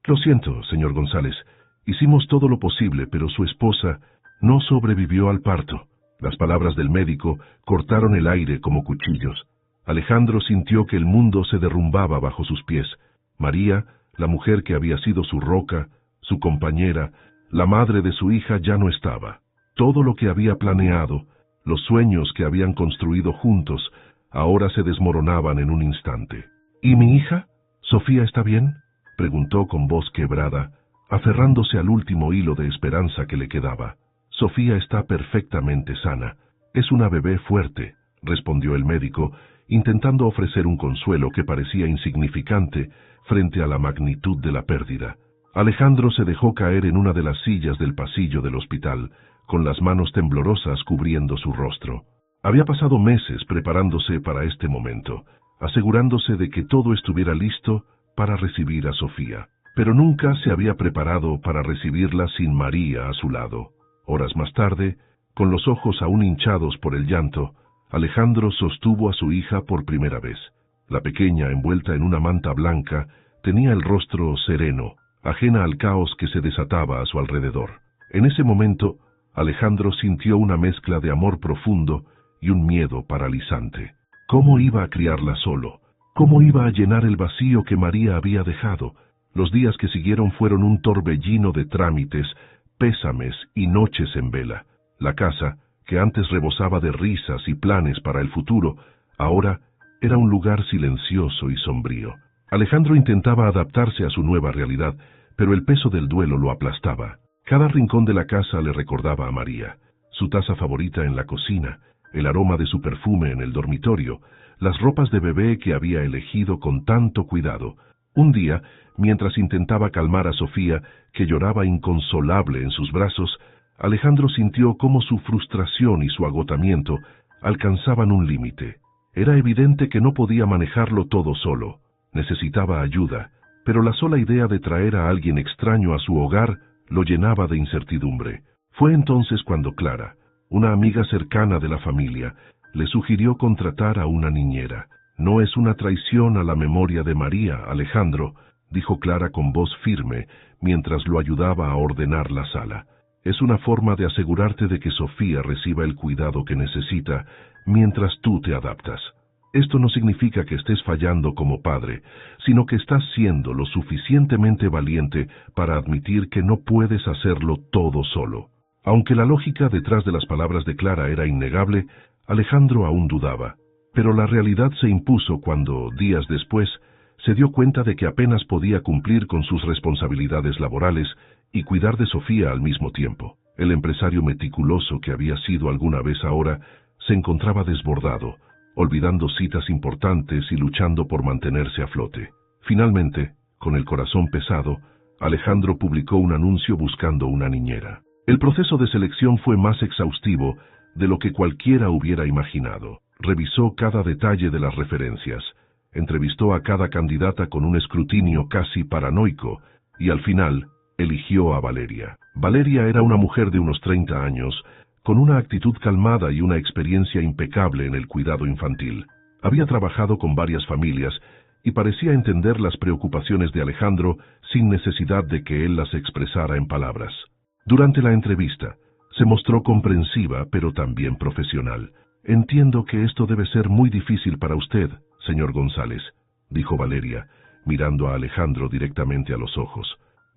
Lo siento, señor González. Hicimos todo lo posible, pero su esposa no sobrevivió al parto. Las palabras del médico cortaron el aire como cuchillos. Alejandro sintió que el mundo se derrumbaba bajo sus pies. María, la mujer que había sido su roca, su compañera, la madre de su hija, ya no estaba. Todo lo que había planeado, los sueños que habían construido juntos, ahora se desmoronaban en un instante. ¿Y mi hija? ¿Sofía está bien?, preguntó con voz quebrada, aferrándose al último hilo de esperanza que le quedaba. Sofía está perfectamente sana. Es una bebé fuerte, respondió el médico, intentando ofrecer un consuelo que parecía insignificante frente a la magnitud de la pérdida. Alejandro se dejó caer en una de las sillas del pasillo del hospital, con las manos temblorosas cubriendo su rostro. Había pasado meses preparándose para este momento, asegurándose de que todo estuviera listo para recibir a Sofía, pero nunca se había preparado para recibirla sin María a su lado. Horas más tarde, con los ojos aún hinchados por el llanto, Alejandro sostuvo a su hija por primera vez. La pequeña, envuelta en una manta blanca, tenía el rostro sereno, ajena al caos que se desataba a su alrededor. En ese momento, Alejandro sintió una mezcla de amor profundo y un miedo paralizante. ¿Cómo iba a criarla solo? ¿Cómo iba a llenar el vacío que María había dejado? Los días que siguieron fueron un torbellino de trámites, pésames y noches en vela. La casa, que antes rebosaba de risas y planes para el futuro, ahora era un lugar silencioso y sombrío. Alejandro intentaba adaptarse a su nueva realidad, pero el peso del duelo lo aplastaba. Cada rincón de la casa le recordaba a María, su taza favorita en la cocina, el aroma de su perfume en el dormitorio, las ropas de bebé que había elegido con tanto cuidado. Un día, mientras intentaba calmar a Sofía, que lloraba inconsolable en sus brazos, Alejandro sintió cómo su frustración y su agotamiento alcanzaban un límite. Era evidente que no podía manejarlo todo solo. Necesitaba ayuda, pero la sola idea de traer a alguien extraño a su hogar lo llenaba de incertidumbre. Fue entonces cuando Clara, una amiga cercana de la familia, le sugirió contratar a una niñera. «No es una traición a la memoria de María, Alejandro», dijo Clara con voz firme, mientras lo ayudaba a ordenar la sala. «Es una forma de asegurarte de que Sofía reciba el cuidado que necesita mientras tú te adaptas. Esto no significa que estés fallando como padre, sino que estás siendo lo suficientemente valiente para admitir que no puedes hacerlo todo solo». Aunque la lógica detrás de las palabras de Clara era innegable, Alejandro aún dudaba. Pero la realidad se impuso cuando, días después, se dio cuenta de que apenas podía cumplir con sus responsabilidades laborales y cuidar de Sofía al mismo tiempo. El empresario meticuloso que había sido alguna vez ahora se encontraba desbordado, olvidando citas importantes y luchando por mantenerse a flote. Finalmente, con el corazón pesado, Alejandro publicó un anuncio buscando una niñera. El proceso de selección fue más exhaustivo de lo que cualquiera hubiera imaginado. Revisó cada detalle de las referencias, entrevistó a cada candidata con un escrutinio casi paranoico y al final eligió a Valeria. Valeria era una mujer de unos 30 años, con una actitud calmada y una experiencia impecable en el cuidado infantil. Había trabajado con varias familias y parecía entender las preocupaciones de Alejandro sin necesidad de que él las expresara en palabras. Durante la entrevista, se mostró comprensiva pero también profesional. «Entiendo que esto debe ser muy difícil para usted, señor González», dijo Valeria, mirando a Alejandro directamente a los ojos.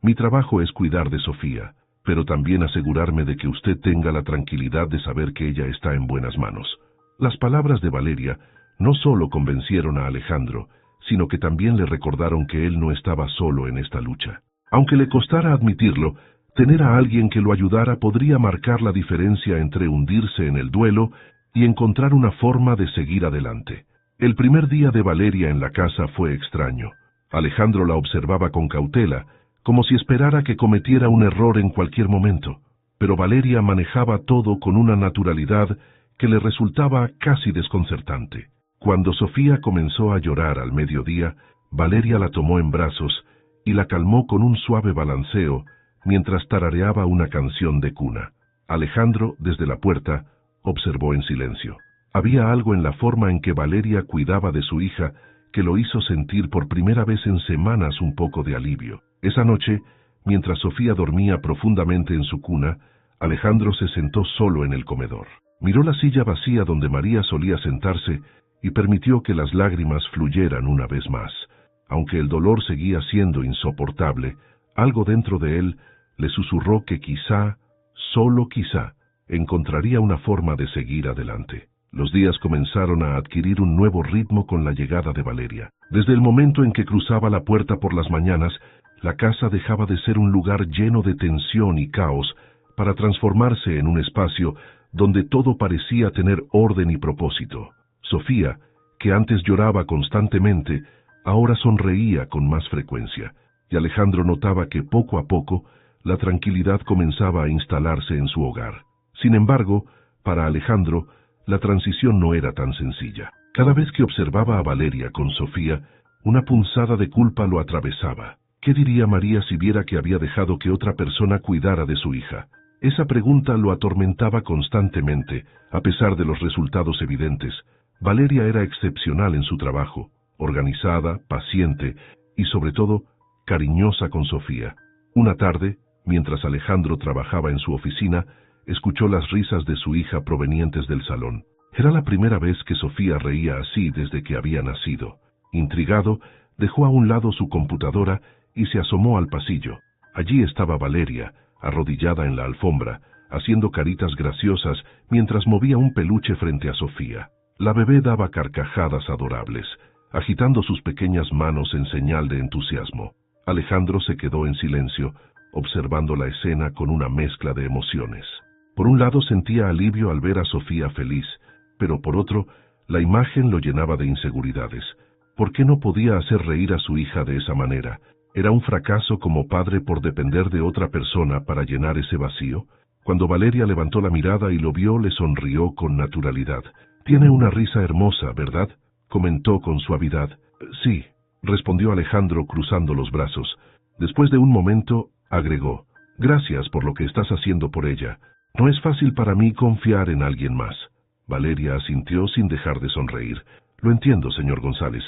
«Mi trabajo es cuidar de Sofía, pero también asegurarme de que usted tenga la tranquilidad de saber que ella está en buenas manos». Las palabras de Valeria no solo convencieron a Alejandro, sino que también le recordaron que él no estaba solo en esta lucha. Aunque le costara admitirlo, tener a alguien que lo ayudara podría marcar la diferencia entre hundirse en el duelo y encontrar una forma de seguir adelante. El primer día de Valeria en la casa fue extraño. Alejandro la observaba con cautela, como si esperara que cometiera un error en cualquier momento. Pero Valeria manejaba todo con una naturalidad que le resultaba casi desconcertante. Cuando Sofía comenzó a llorar al mediodía, Valeria la tomó en brazos y la calmó con un suave balanceo, mientras tarareaba una canción de cuna. Alejandro, desde la puerta, observó en silencio. Había algo en la forma en que Valeria cuidaba de su hija que lo hizo sentir por primera vez en semanas un poco de alivio. Esa noche, mientras Sofía dormía profundamente en su cuna, Alejandro se sentó solo en el comedor. Miró la silla vacía donde María solía sentarse y permitió que las lágrimas fluyeran una vez más. Aunque el dolor seguía siendo insoportable, algo dentro de él le susurró que quizá, solo quizá, encontraría una forma de seguir adelante. Los días comenzaron a adquirir un nuevo ritmo con la llegada de Valeria. Desde el momento en que cruzaba la puerta por las mañanas, la casa dejaba de ser un lugar lleno de tensión y caos para transformarse en un espacio donde todo parecía tener orden y propósito. Sofía, que antes lloraba constantemente, ahora sonreía con más frecuencia, y Alejandro notaba que poco a poco la tranquilidad comenzaba a instalarse en su hogar. Sin embargo, para Alejandro, la transición no era tan sencilla. Cada vez que observaba a Valeria con Sofía, una punzada de culpa lo atravesaba. ¿Qué diría María si viera que había dejado que otra persona cuidara de su hija? Esa pregunta lo atormentaba constantemente, a pesar de los resultados evidentes. Valeria era excepcional en su trabajo, organizada, paciente y, sobre todo, cariñosa con Sofía. Una tarde, mientras Alejandro trabajaba en su oficina, escuchó las risas de su hija provenientes del salón. Era la primera vez que Sofía reía así desde que había nacido. Intrigado, dejó a un lado su computadora y se asomó al pasillo. Allí estaba Valeria, arrodillada en la alfombra, haciendo caritas graciosas mientras movía un peluche frente a Sofía. La bebé daba carcajadas adorables, agitando sus pequeñas manos en señal de entusiasmo. Alejandro se quedó en silencio, observando la escena con una mezcla de emociones. Por un lado sentía alivio al ver a Sofía feliz, pero por otro, la imagen lo llenaba de inseguridades. ¿Por qué no podía hacer reír a su hija de esa manera? ¿Era un fracaso como padre por depender de otra persona para llenar ese vacío? Cuando Valeria levantó la mirada y lo vio, le sonrió con naturalidad. «Tiene una risa hermosa, ¿verdad?», comentó con suavidad. «Sí», respondió Alejandro cruzando los brazos. Después de un momento, agregó: «Gracias por lo que estás haciendo por ella. No es fácil para mí confiar en alguien más». Valeria asintió sin dejar de sonreír. «Lo entiendo, señor González.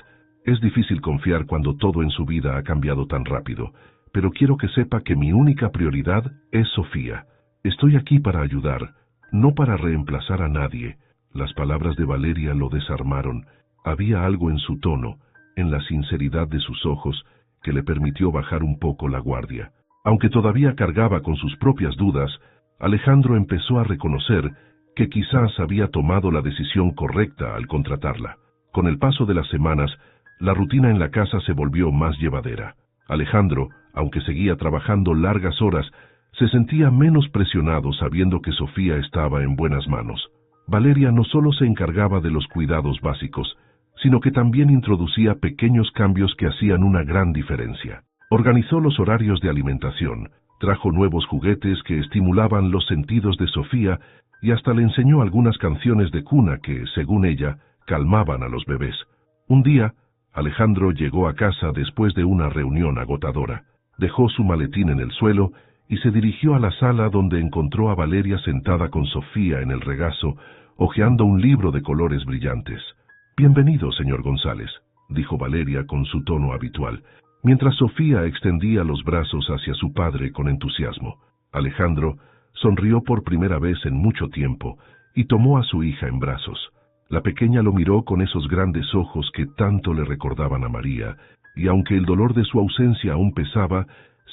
Es difícil confiar cuando todo en su vida ha cambiado tan rápido, pero quiero que sepa que mi única prioridad es Sofía. Estoy aquí para ayudar, no para reemplazar a nadie». Las palabras de Valeria lo desarmaron. Había algo en su tono, en la sinceridad de sus ojos, que le permitió bajar un poco la guardia. Aunque todavía cargaba con sus propias dudas, Alejandro empezó a reconocer que quizás había tomado la decisión correcta al contratarla. Con el paso de las semanas, la rutina en la casa se volvió más llevadera. Alejandro, aunque seguía trabajando largas horas, se sentía menos presionado sabiendo que Sofía estaba en buenas manos. Valeria no solo se encargaba de los cuidados básicos, sino que también introducía pequeños cambios que hacían una gran diferencia. Organizó los horarios de alimentación, trajo nuevos juguetes que estimulaban los sentidos de Sofía y hasta le enseñó algunas canciones de cuna que, según ella, calmaban a los bebés. Un día, Alejandro llegó a casa después de una reunión agotadora. Dejó su maletín en el suelo y se dirigió a la sala donde encontró a Valeria sentada con Sofía en el regazo, hojeando un libro de colores brillantes. «Bienvenido, señor González», dijo Valeria con su tono habitual, mientras Sofía extendía los brazos hacia su padre con entusiasmo. Alejandro sonrió por primera vez en mucho tiempo y tomó a su hija en brazos. La pequeña lo miró con esos grandes ojos que tanto le recordaban a María, y aunque el dolor de su ausencia aún pesaba,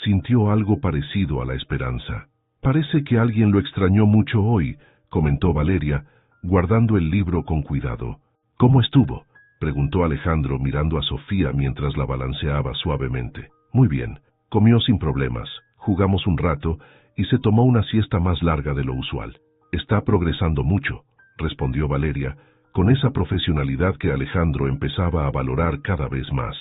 sintió algo parecido a la esperanza. «Parece que alguien lo extrañó mucho hoy», comentó Valeria, guardando el libro con cuidado. «¿Cómo estuvo?», preguntó Alejandro mirando a Sofía mientras la balanceaba suavemente. «Muy bien, comió sin problemas, jugamos un rato y se tomó una siesta más larga de lo usual». «Está progresando mucho», respondió Valeria, con esa profesionalidad que Alejandro empezaba a valorar cada vez más.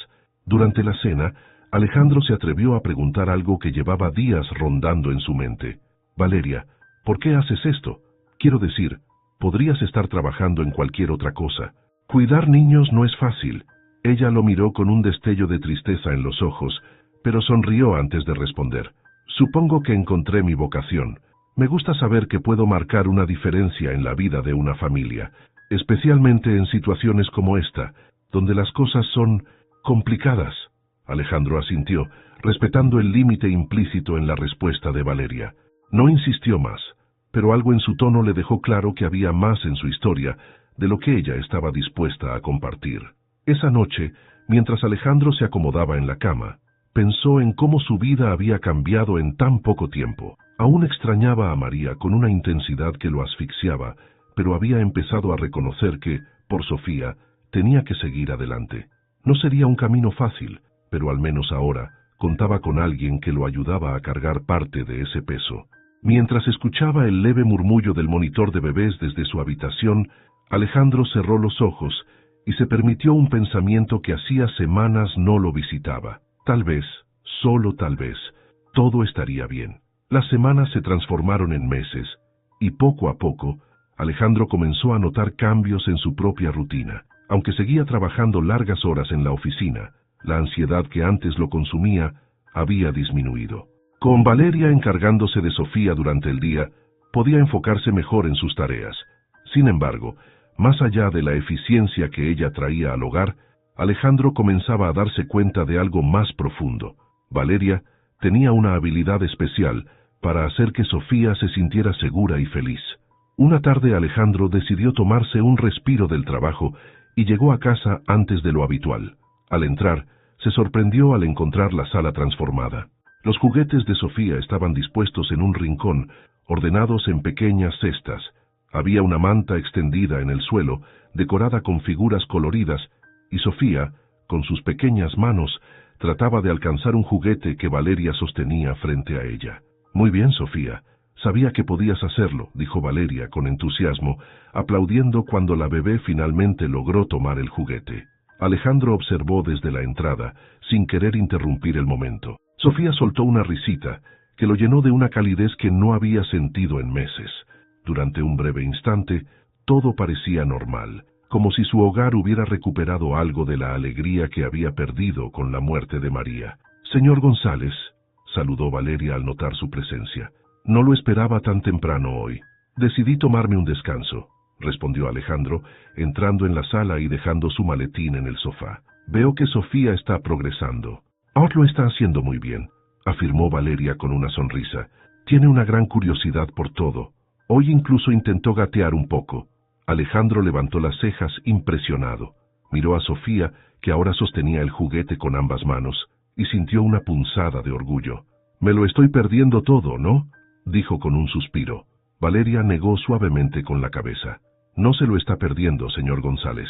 Durante la cena, Alejandro se atrevió a preguntar algo que llevaba días rondando en su mente. «Valeria, ¿por qué haces esto? Quiero decir, podrías estar trabajando en cualquier otra cosa. Cuidar niños no es fácil». Ella lo miró con un destello de tristeza en los ojos, pero sonrió antes de responder. «Supongo que encontré mi vocación. Me gusta saber que puedo marcar una diferencia en la vida de una familia, especialmente en situaciones como esta, donde las cosas son complicadas». Alejandro asintió, respetando el límite implícito en la respuesta de Valeria. No insistió más, pero algo en su tono le dejó claro que había más en su historia de lo que ella estaba dispuesta a compartir. Esa noche, mientras Alejandro se acomodaba en la cama, pensó en cómo su vida había cambiado en tan poco tiempo. Aún extrañaba a María con una intensidad que lo asfixiaba, pero había empezado a reconocer que, por Sofía, tenía que seguir adelante. No sería un camino fácil, pero al menos ahora contaba con alguien que lo ayudaba a cargar parte de ese peso. Mientras escuchaba el leve murmullo del monitor de bebés desde su habitación, Alejandro cerró los ojos y se permitió un pensamiento que hacía semanas no lo visitaba. Tal vez, solo tal vez, todo estaría bien. Las semanas se transformaron en meses, y poco a poco, Alejandro comenzó a notar cambios en su propia rutina. Aunque seguía trabajando largas horas en la oficina, la ansiedad que antes lo consumía había disminuido. Con Valeria encargándose de Sofía durante el día, podía enfocarse mejor en sus tareas. Sin embargo, más allá de la eficiencia que ella traía al hogar, Alejandro comenzaba a darse cuenta de algo más profundo. Valeria tenía una habilidad especial para hacer que Sofía se sintiera segura y feliz. Una tarde Alejandro decidió tomarse un respiro del trabajo y llegó a casa antes de lo habitual. Al entrar, se sorprendió al encontrar la sala transformada. Los juguetes de Sofía estaban dispuestos en un rincón, ordenados en pequeñas cestas. Había una manta extendida en el suelo, decorada con figuras coloridas, y Sofía, con sus pequeñas manos, trataba de alcanzar un juguete que Valeria sostenía frente a ella. «Muy bien, Sofía. Sabía que podías hacerlo», dijo Valeria con entusiasmo, aplaudiendo cuando la bebé finalmente logró tomar el juguete. Alejandro observó desde la entrada, sin querer interrumpir el momento. Sofía soltó una risita, que lo llenó de una calidez que no había sentido en meses. Durante un breve instante, todo parecía normal, como si su hogar hubiera recuperado algo de la alegría que había perdido con la muerte de María. «Señor González», saludó Valeria al notar su presencia. «No lo esperaba tan temprano hoy. Decidí tomarme un descanso», respondió Alejandro, entrando en la sala y dejando su maletín en el sofá. «Veo que Sofía está progresando». «Ahora lo está haciendo muy bien», afirmó Valeria con una sonrisa. «Tiene una gran curiosidad por todo. Hoy incluso intentó gatear un poco». Alejandro levantó las cejas impresionado. Miró a Sofía, que ahora sostenía el juguete con ambas manos, y sintió una punzada de orgullo. «Me lo estoy perdiendo todo, ¿no?», dijo con un suspiro. Valeria negó suavemente con la cabeza. «No se lo está perdiendo, señor González.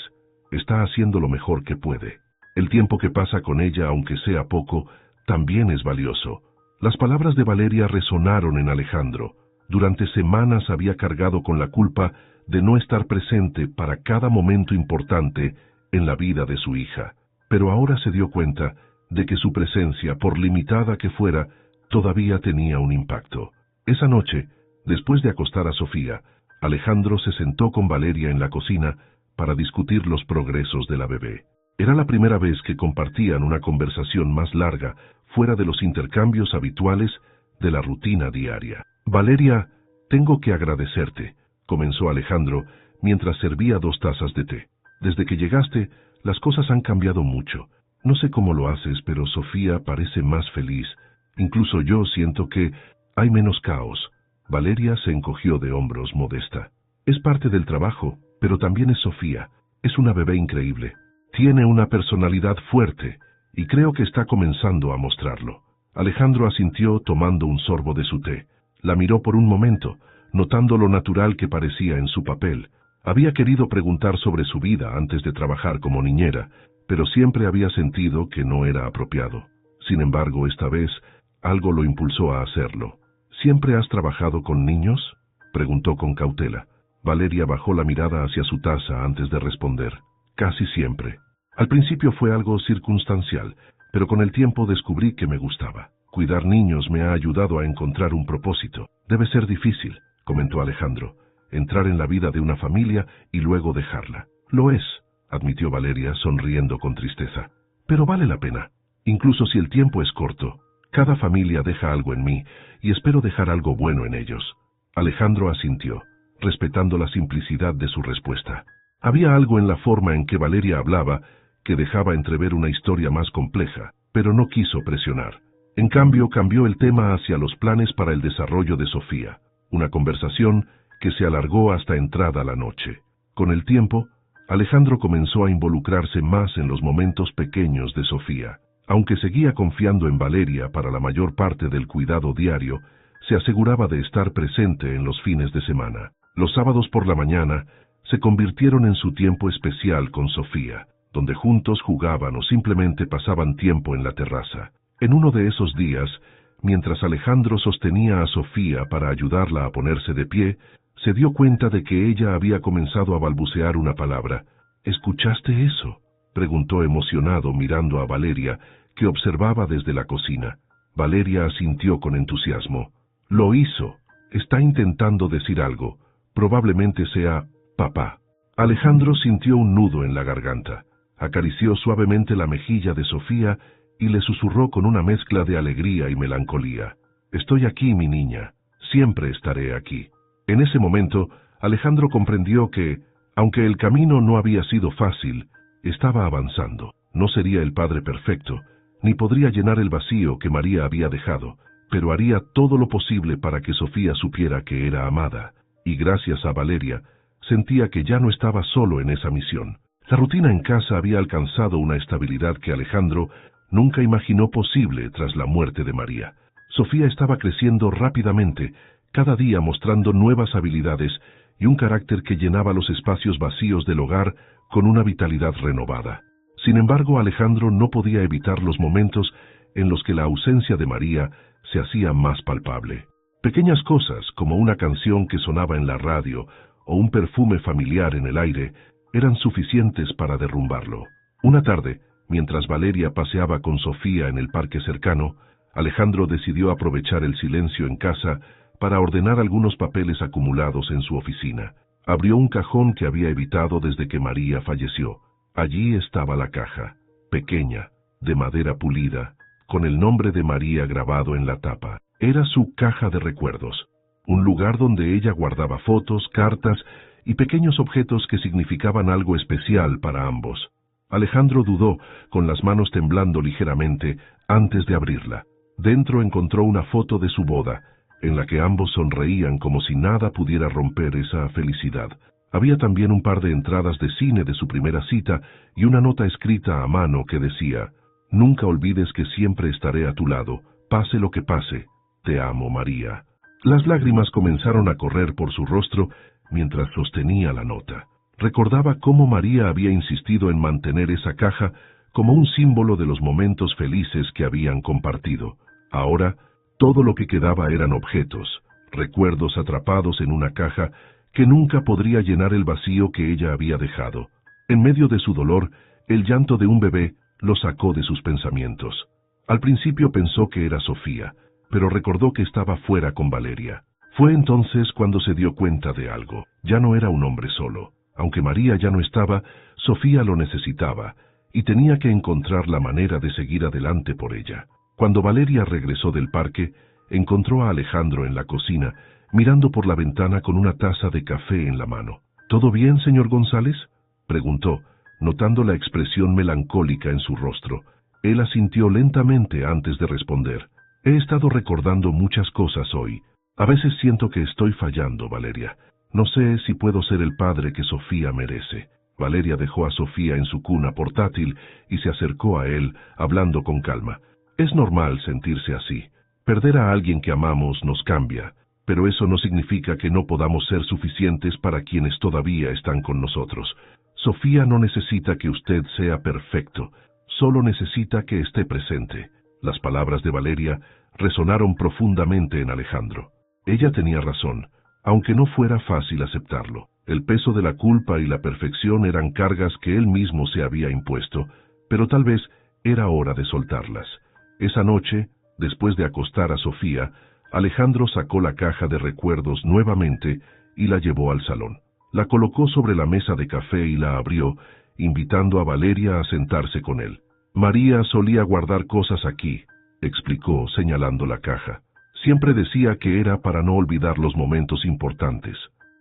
Está haciendo lo mejor que puede. El tiempo que pasa con ella, aunque sea poco, también es valioso». Las palabras de Valeria resonaron en Alejandro. Durante semanas había cargado con la culpa de no estar presente para cada momento importante en la vida de su hija. Pero ahora se dio cuenta de que su presencia, por limitada que fuera, todavía tenía un impacto. Esa noche, después de acostar a Sofía, Alejandro se sentó con Valeria en la cocina para discutir los progresos de la bebé. Era la primera vez que compartían una conversación más larga, fuera de los intercambios habituales de la rutina diaria. «Valeria, tengo que agradecerte», comenzó Alejandro mientras servía 2 tazas de té. «Desde que llegaste, las cosas han cambiado mucho. No sé cómo lo haces, pero Sofía parece más feliz. Incluso yo siento que hay menos caos». Valeria se encogió de hombros modesta. «Es parte del trabajo, pero también es Sofía. Es una bebé increíble. Tiene una personalidad fuerte, y creo que está comenzando a mostrarlo». Alejandro asintió tomando un sorbo de su té. La miró por un momento, notando lo natural que parecía en su papel. Había querido preguntar sobre su vida antes de trabajar como niñera, pero siempre había sentido que no era apropiado. Sin embargo, esta vez, algo lo impulsó a hacerlo. «¿Siempre has trabajado con niños?», preguntó con cautela. Valeria bajó la mirada hacia su taza antes de responder. «Casi siempre. Al principio fue algo circunstancial, pero con el tiempo descubrí que me gustaba. Cuidar niños me ha ayudado a encontrar un propósito. Debe ser difícil», comentó Alejandro, «entrar en la vida de una familia y luego dejarla». «Lo es», admitió Valeria sonriendo con tristeza. «Pero vale la pena. Incluso si el tiempo es corto, cada familia deja algo en mí y espero dejar algo bueno en ellos». Alejandro asintió, respetando la simplicidad de su respuesta. Había algo en la forma en que Valeria hablaba que dejaba entrever una historia más compleja, pero no quiso presionar. En cambio, cambió el tema hacia los planes para el desarrollo de Sofía, una conversación que se alargó hasta entrada la noche. Con el tiempo, Alejandro comenzó a involucrarse más en los momentos pequeños de Sofía. Aunque seguía confiando en Valeria para la mayor parte del cuidado diario, se aseguraba de estar presente en los fines de semana. Los sábados por la mañana se convirtieron en su tiempo especial con Sofía, donde juntos jugaban o simplemente pasaban tiempo en la terraza. En uno de esos días, mientras Alejandro sostenía a Sofía para ayudarla a ponerse de pie, se dio cuenta de que ella había comenzado a balbucear una palabra. ¿Escuchaste eso?, preguntó emocionado mirando a Valeria, que observaba desde la cocina. Valeria asintió con entusiasmo. Lo hizo. Está intentando decir algo. Probablemente sea papá. Alejandro sintió un nudo en la garganta. Acarició suavemente la mejilla de Sofía y le susurró con una mezcla de alegría y melancolía. Estoy aquí, mi niña. Siempre estaré aquí. En ese momento, Alejandro comprendió que, aunque el camino no había sido fácil, estaba avanzando. No sería el padre perfecto, ni podría llenar el vacío que María había dejado, pero haría todo lo posible para que Sofía supiera que era amada, y gracias a Valeria, sentía que ya no estaba solo en esa misión. La rutina en casa había alcanzado una estabilidad que Alejandro nunca imaginó posible tras la muerte de María. Sofía estaba creciendo rápidamente, cada día mostrando nuevas habilidades y un carácter que llenaba los espacios vacíos del hogar con una vitalidad renovada. Sin embargo, Alejandro no podía evitar los momentos en los que la ausencia de María se hacía más palpable. Pequeñas cosas, como una canción que sonaba en la radio o un perfume familiar en el aire, eran suficientes para derrumbarlo. Una tarde, mientras Valeria paseaba con Sofía en el parque cercano, Alejandro decidió aprovechar el silencio en casa para ordenar algunos papeles acumulados en su oficina. Abrió un cajón que había evitado desde que María falleció. Allí estaba la caja, pequeña, de madera pulida, con el nombre de María grabado en la tapa. Era su caja de recuerdos, un lugar donde ella guardaba fotos, cartas y pequeños objetos que significaban algo especial para ambos. Alejandro dudó, con las manos temblando ligeramente, antes de abrirla. Dentro encontró una foto de su boda, en la que ambos sonreían como si nada pudiera romper esa felicidad. Había también un par de entradas de cine de su primera cita y una nota escrita a mano que decía: «Nunca olvides que siempre estaré a tu lado, pase lo que pase. Te amo, María». Las lágrimas comenzaron a correr por su rostro mientras sostenía la nota. Recordaba cómo María había insistido en mantener esa caja como un símbolo de los momentos felices que habían compartido. Ahora, todo lo que quedaba eran objetos, recuerdos atrapados en una caja que nunca podría llenar el vacío que ella había dejado. En medio de su dolor, el llanto de un bebé lo sacó de sus pensamientos. Al principio pensó que era Sofía, pero recordó que estaba fuera con Valeria. Fue entonces cuando se dio cuenta de algo. Ya no era un hombre solo. Aunque María ya no estaba, Sofía lo necesitaba, y tenía que encontrar la manera de seguir adelante por ella. Cuando Valeria regresó del parque, encontró a Alejandro en la cocina, mirando por la ventana con una taza de café en la mano. ¿Todo bien, señor González?, preguntó, notando la expresión melancólica en su rostro. Él asintió lentamente antes de responder. He estado recordando muchas cosas hoy. A veces siento que estoy fallando, Valeria. No sé si puedo ser el padre que Sofía merece. Valeria dejó a Sofía en su cuna portátil y se acercó a él, hablando con calma. Es normal sentirse así. Perder a alguien que amamos nos cambia, pero eso no significa que no podamos ser suficientes para quienes todavía están con nosotros. Sofía no necesita que usted sea perfecto, solo necesita que esté presente. Las palabras de Valeria resonaron profundamente en Alejandro. Ella tenía razón, aunque no fuera fácil aceptarlo. El peso de la culpa y la perfección eran cargas que él mismo se había impuesto, pero tal vez era hora de soltarlas. Esa noche, después de acostar a Sofía, Alejandro sacó la caja de recuerdos nuevamente y la llevó al salón. La colocó sobre la mesa de café y la abrió, invitando a Valeria a sentarse con él. María solía guardar cosas aquí, explicó señalando la caja. Siempre decía que era para no olvidar los momentos importantes.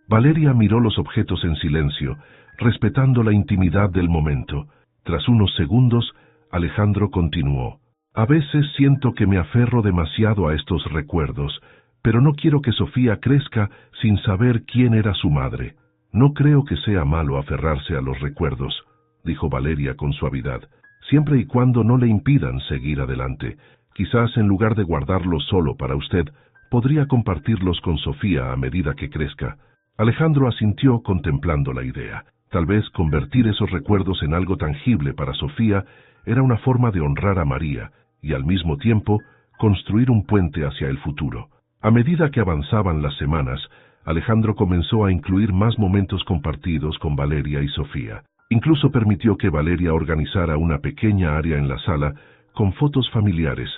Valeria miró los objetos en silencio, respetando la intimidad del momento. Tras unos segundos, Alejandro continuó. A veces siento que me aferro demasiado a estos recuerdos, pero no quiero que Sofía crezca sin saber quién era su madre. No creo que sea malo aferrarse a los recuerdos, dijo Valeria con suavidad, siempre y cuando no le impidan seguir adelante. Quizás en lugar de guardarlos solo para usted, podría compartirlos con Sofía a medida que crezca. Alejandro asintió contemplando la idea. Tal vez convertir esos recuerdos en algo tangible para Sofía era una forma de honrar a María y al mismo tiempo construir un puente hacia el futuro. A medida que avanzaban las semanas, Alejandro comenzó a incluir más momentos compartidos con Valeria y Sofía. Incluso permitió que Valeria organizara una pequeña área en la sala con fotos familiares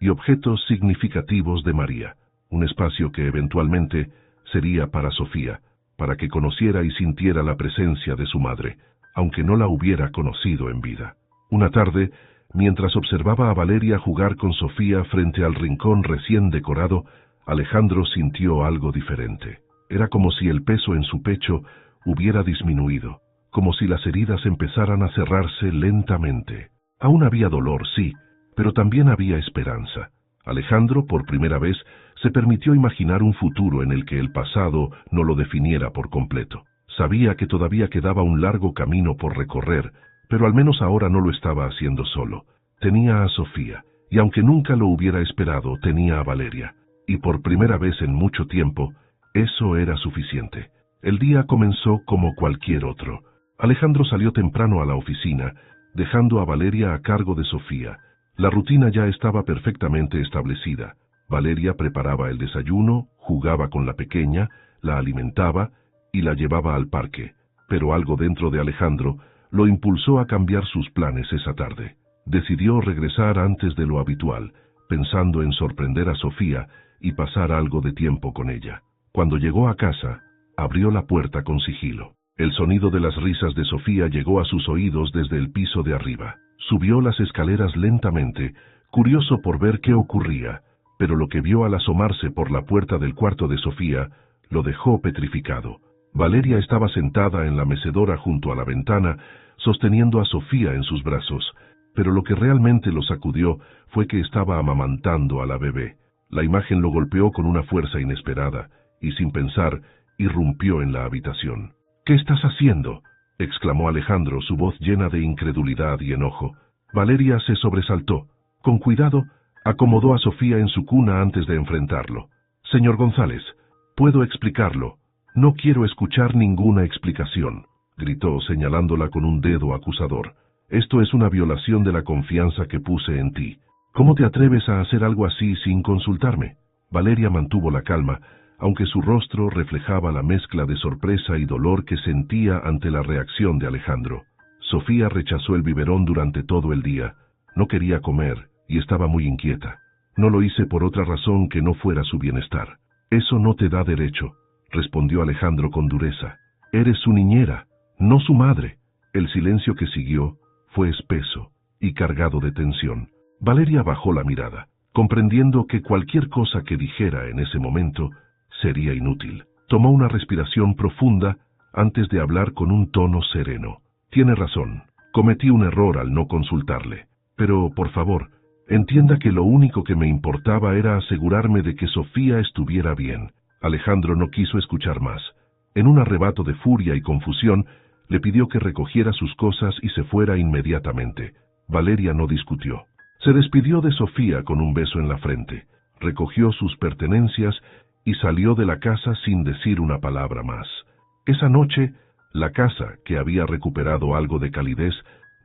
y objetos significativos de María, un espacio que eventualmente sería para Sofía, para que conociera y sintiera la presencia de su madre, aunque no la hubiera conocido en vida. Una tarde, mientras observaba a Valeria jugar con Sofía frente al rincón recién decorado, Alejandro sintió algo diferente. Era como si el peso en su pecho hubiera disminuido, como si las heridas empezaran a cerrarse lentamente. Aún había dolor, sí, pero también había esperanza. Alejandro, por primera vez, se permitió imaginar un futuro en el que el pasado no lo definiera por completo. Sabía que todavía quedaba un largo camino por recorrer, pero al menos ahora no lo estaba haciendo solo. Tenía a Sofía, y aunque nunca lo hubiera esperado, tenía a Valeria. Y por primera vez en mucho tiempo, eso era suficiente. El día comenzó como cualquier otro. Alejandro salió temprano a la oficina, dejando a Valeria a cargo de Sofía. La rutina ya estaba perfectamente establecida. Valeria preparaba el desayuno, jugaba con la pequeña, la alimentaba y la llevaba al parque. Pero algo dentro de Alejandro lo impulsó a cambiar sus planes esa tarde. Decidió regresar antes de lo habitual, pensando en sorprender a Sofía y pasar algo de tiempo con ella. Cuando llegó a casa, abrió la puerta con sigilo. El sonido de las risas de Sofía llegó a sus oídos desde el piso de arriba. Subió las escaleras lentamente, curioso por ver qué ocurría, pero lo que vio al asomarse por la puerta del cuarto de Sofía lo dejó petrificado. Valeria estaba sentada en la mecedora junto a la ventana, sosteniendo a Sofía en sus brazos, pero lo que realmente lo sacudió fue que estaba amamantando a la bebé. La imagen lo golpeó con una fuerza inesperada, y sin pensar, irrumpió en la habitación. «¿Qué estás haciendo?», exclamó Alejandro, su voz llena de incredulidad y enojo. Valeria se sobresaltó. Con cuidado, acomodó a Sofía en su cuna antes de enfrentarlo. «Señor González, puedo explicarlo. No quiero escuchar ninguna explicación», gritó señalándola con un dedo acusador. «Esto es una violación de la confianza que puse en ti. ¿Cómo te atreves a hacer algo así sin consultarme?». Valeria mantuvo la calma, aunque su rostro reflejaba la mezcla de sorpresa y dolor que sentía ante la reacción de Alejandro. Sofía rechazó el biberón durante todo el día. No quería comer y estaba muy inquieta. «No lo hice por otra razón que no fuera su bienestar». «Eso no te da derecho», respondió Alejandro con dureza. «Eres su niñera, no su madre». El silencio que siguió fue espeso y cargado de tensión. Valeria bajó la mirada, comprendiendo que cualquier cosa que dijera en ese momento sería inútil. Tomó una respiración profunda antes de hablar con un tono sereno. «Tiene razón, cometí un error al no consultarle. Pero, por favor, entienda que lo único que me importaba era asegurarme de que Sofía estuviera bien». Alejandro no quiso escuchar más. En un arrebato de furia y confusión, le pidió que recogiera sus cosas y se fuera inmediatamente. Valeria no discutió. Se despidió de Sofía con un beso en la frente, recogió sus pertenencias y salió de la casa sin decir una palabra más. Esa noche, la casa, que había recuperado algo de calidez,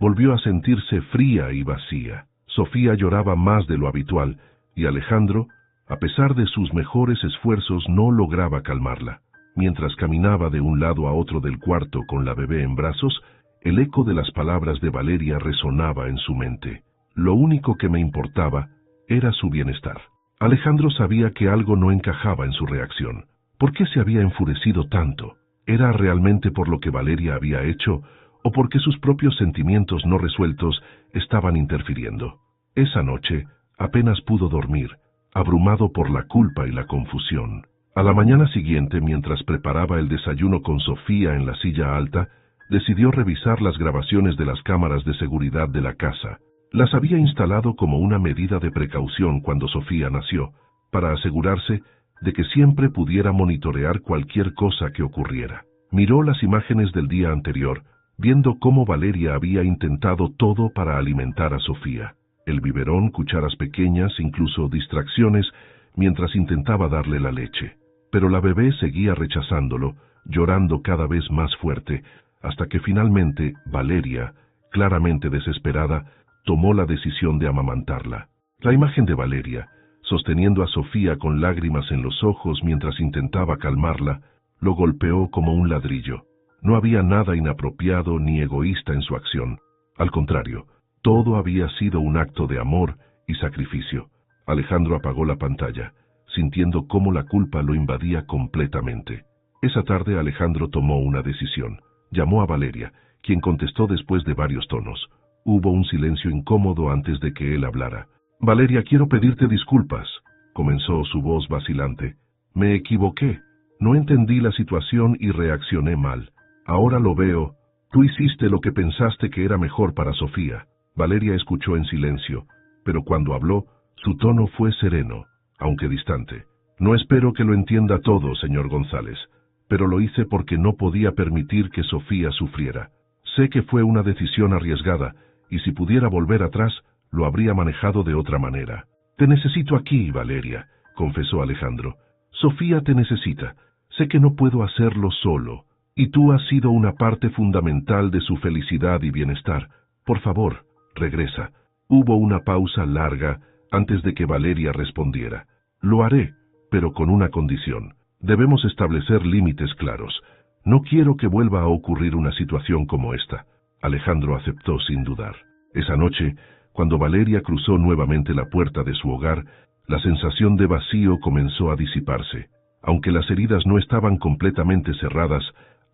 volvió a sentirse fría y vacía. Sofía lloraba más de lo habitual, y Alejandro, a pesar de sus mejores esfuerzos, no lograba calmarla. Mientras caminaba de un lado a otro del cuarto con la bebé en brazos, el eco de las palabras de Valeria resonaba en su mente. Lo único que me importaba era su bienestar. Alejandro sabía que algo no encajaba en su reacción. ¿Por qué se había enfurecido tanto? ¿Era realmente por lo que Valeria había hecho, o porque sus propios sentimientos no resueltos estaban interfiriendo? Esa noche apenas pudo dormir, abrumado por la culpa y la confusión. A la mañana siguiente, mientras preparaba el desayuno con Sofía en la silla alta, decidió revisar las grabaciones de las cámaras de seguridad de la casa. Las había instalado como una medida de precaución cuando Sofía nació, para asegurarse de que siempre pudiera monitorear cualquier cosa que ocurriera. Miró las imágenes del día anterior, viendo cómo Valeria había intentado todo para alimentar a Sofía. El biberón, cucharas pequeñas, incluso distracciones, mientras intentaba darle la leche. Pero la bebé seguía rechazándolo, llorando cada vez más fuerte, hasta que finalmente Valeria, claramente desesperada, tomó la decisión de amamantarla. La imagen de Valeria, sosteniendo a Sofía con lágrimas en los ojos mientras intentaba calmarla, lo golpeó como un ladrillo. No había nada inapropiado ni egoísta en su acción. Al contrario, todo había sido un acto de amor y sacrificio. Alejandro apagó la pantalla, sintiendo cómo la culpa lo invadía completamente. Esa tarde Alejandro tomó una decisión. Llamó a Valeria, quien contestó después de varios tonos. Hubo un silencio incómodo antes de que él hablara. «Valeria, quiero pedirte disculpas», comenzó su voz vacilante. «Me equivoqué. No entendí la situación y reaccioné mal. Ahora lo veo. Tú hiciste lo que pensaste que era mejor para Sofía». Valeria escuchó en silencio, pero cuando habló, su tono fue sereno, aunque distante. «No espero que lo entienda todo, señor González, pero lo hice porque no podía permitir que Sofía sufriera. Sé que fue una decisión arriesgada, y si pudiera volver atrás, lo habría manejado de otra manera». «Te necesito aquí, Valeria», confesó Alejandro. «Sofía te necesita. Sé que no puedo hacerlo solo, y tú has sido una parte fundamental de su felicidad y bienestar. Por favor, regresa». Hubo una pausa larga antes de que Valeria respondiera. «Lo haré, pero con una condición. Debemos establecer límites claros. No quiero que vuelva a ocurrir una situación como esta». Alejandro aceptó sin dudar. Esa noche, cuando Valeria cruzó nuevamente la puerta de su hogar, la sensación de vacío comenzó a disiparse. Aunque las heridas no estaban completamente cerradas,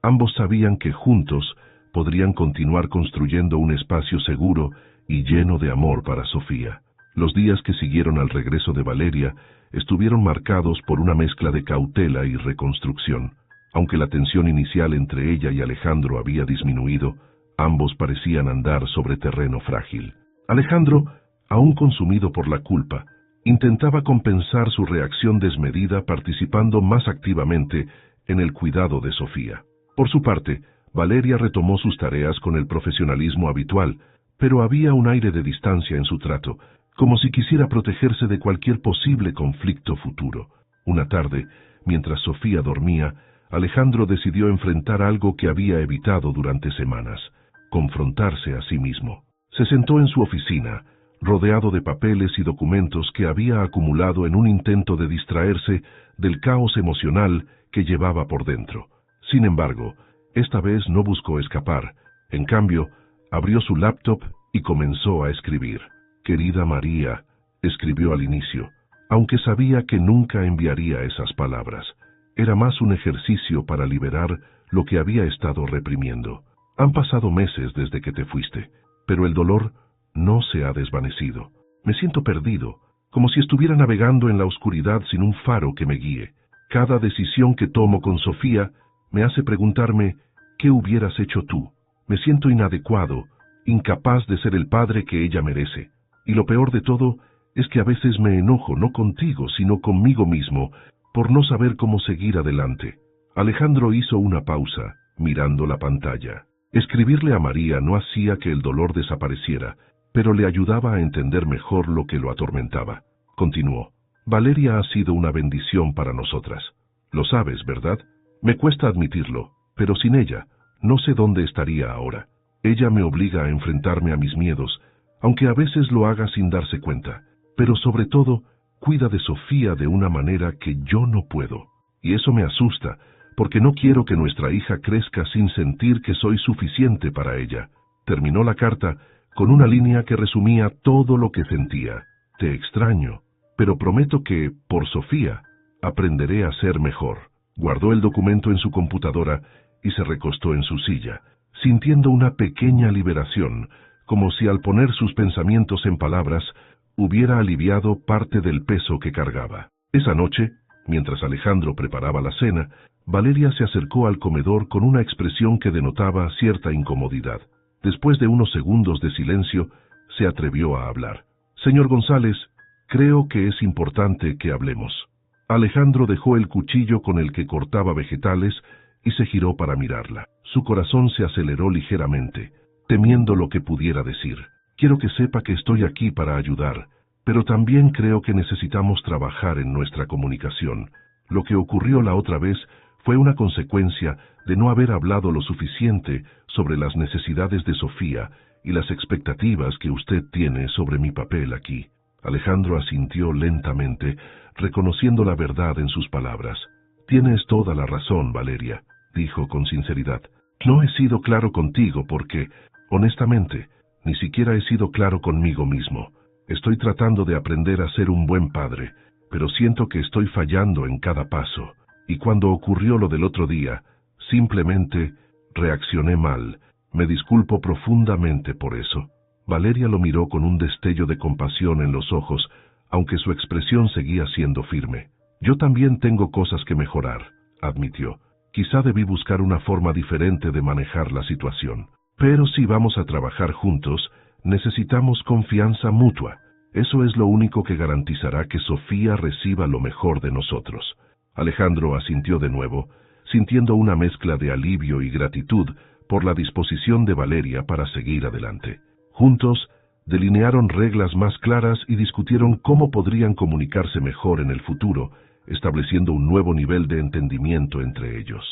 ambos sabían que juntos podrían continuar construyendo un espacio seguro y lleno de amor para Sofía. Los días que siguieron al regreso de Valeria estuvieron marcados por una mezcla de cautela y reconstrucción. Aunque la tensión inicial entre ella y Alejandro había disminuido, ambos parecían andar sobre terreno frágil. Alejandro, aún consumido por la culpa, intentaba compensar su reacción desmedida participando más activamente en el cuidado de Sofía. Por su parte, Valeria retomó sus tareas con el profesionalismo habitual, pero había un aire de distancia en su trato, como si quisiera protegerse de cualquier posible conflicto futuro. Una tarde, mientras Sofía dormía, Alejandro decidió enfrentar algo que había evitado durante semanas: confrontarse a sí mismo. Se sentó en su oficina, rodeado de papeles y documentos que había acumulado en un intento de distraerse del caos emocional que llevaba por dentro. Sin embargo, esta vez no buscó escapar. En cambio, abrió su laptop y comenzó a escribir. «Querida María», escribió al inicio, aunque sabía que nunca enviaría esas palabras. Era más un ejercicio para liberar lo que había estado reprimiendo. «Han pasado meses desde que te fuiste, pero el dolor no se ha desvanecido. Me siento perdido, como si estuviera navegando en la oscuridad sin un faro que me guíe. Cada decisión que tomo con Sofía me hace preguntarme, ¿qué hubieras hecho tú? Me siento inadecuado, incapaz de ser el padre que ella merece. Y lo peor de todo es que a veces me enojo no contigo, sino conmigo mismo, por no saber cómo seguir adelante». Alejandro hizo una pausa, mirando la pantalla. Escribirle a María no hacía que el dolor desapareciera, pero le ayudaba a entender mejor lo que lo atormentaba. Continuó. «Valeria ha sido una bendición para nosotras. Lo sabes, ¿verdad? Me cuesta admitirlo, pero sin ella, no sé dónde estaría ahora. Ella me obliga a enfrentarme a mis miedos, aunque a veces lo haga sin darse cuenta. Pero sobre todo, cuida de Sofía de una manera que yo no puedo. Y eso me asusta, porque no quiero que nuestra hija crezca sin sentir que soy suficiente para ella». Terminó la carta con una línea que resumía todo lo que sentía. «Te extraño, pero prometo que, por Sofía, aprenderé a ser mejor». Guardó el documento en su computadora y se recostó en su silla, sintiendo una pequeña liberación, como si al poner sus pensamientos en palabras, hubiera aliviado parte del peso que cargaba. Esa noche, mientras Alejandro preparaba la cena, Valeria se acercó al comedor con una expresión que denotaba cierta incomodidad. Después de unos segundos de silencio, se atrevió a hablar. Señor González, creo que es importante que hablemos. Alejandro dejó el cuchillo con el que cortaba vegetales y se giró para mirarla. Su corazón se aceleró ligeramente, temiendo lo que pudiera decir. Quiero que sepa que estoy aquí para ayudar, pero también creo que necesitamos trabajar en nuestra comunicación. Lo que ocurrió la otra vez fue una consecuencia de no haber hablado lo suficiente sobre las necesidades de Sofía y las expectativas que usted tiene sobre mi papel aquí. Alejandro asintió lentamente, reconociendo la verdad en sus palabras. Tienes toda la razón, Valeria, dijo con sinceridad. No he sido claro contigo porque, honestamente, ni siquiera he sido claro conmigo mismo. Estoy tratando de aprender a ser un buen padre, pero siento que estoy fallando en cada paso. Y cuando ocurrió lo del otro día, simplemente reaccioné mal. Me disculpo profundamente por eso. Valeria lo miró con un destello de compasión en los ojos, aunque su expresión seguía siendo firme. Yo también tengo cosas que mejorar, admitió. Quizá debí buscar una forma diferente de manejar la situación. Pero si vamos a trabajar juntos, necesitamos confianza mutua. Eso es lo único que garantizará que Sofía reciba lo mejor de nosotros. Alejandro asintió de nuevo, sintiendo una mezcla de alivio y gratitud por la disposición de Valeria para seguir adelante. Juntos, delinearon reglas más claras y discutieron cómo podrían comunicarse mejor en el futuro, estableciendo un nuevo nivel de entendimiento entre ellos.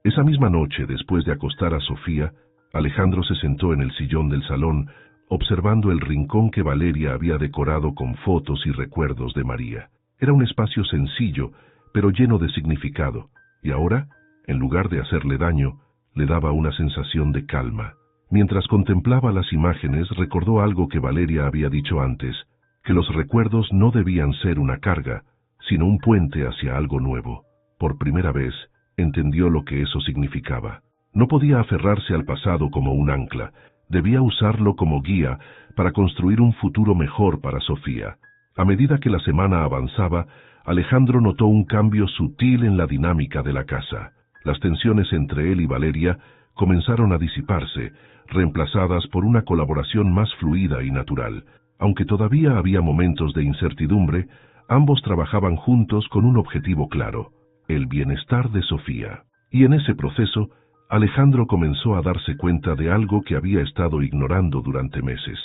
Esa misma noche, después de acostar a Sofía, Alejandro se sentó en el sillón del salón, observando el rincón que Valeria había decorado con fotos y recuerdos de María. Era un espacio sencillo, pero lleno de significado, y ahora, en lugar de hacerle daño, le daba una sensación de calma. Mientras contemplaba las imágenes, recordó algo que Valeria había dicho antes, que los recuerdos no debían ser una carga, sino un puente hacia algo nuevo. Por primera vez, entendió lo que eso significaba. No podía aferrarse al pasado como un ancla, debía usarlo como guía para construir un futuro mejor para Sofía. A medida que la semana avanzaba, Alejandro notó un cambio sutil en la dinámica de la casa. Las tensiones entre él y Valeria comenzaron a disiparse, reemplazadas por una colaboración más fluida y natural. Aunque todavía había momentos de incertidumbre, ambos trabajaban juntos con un objetivo claro, el bienestar de Sofía. Y en ese proceso, Alejandro comenzó a darse cuenta de algo que había estado ignorando durante meses.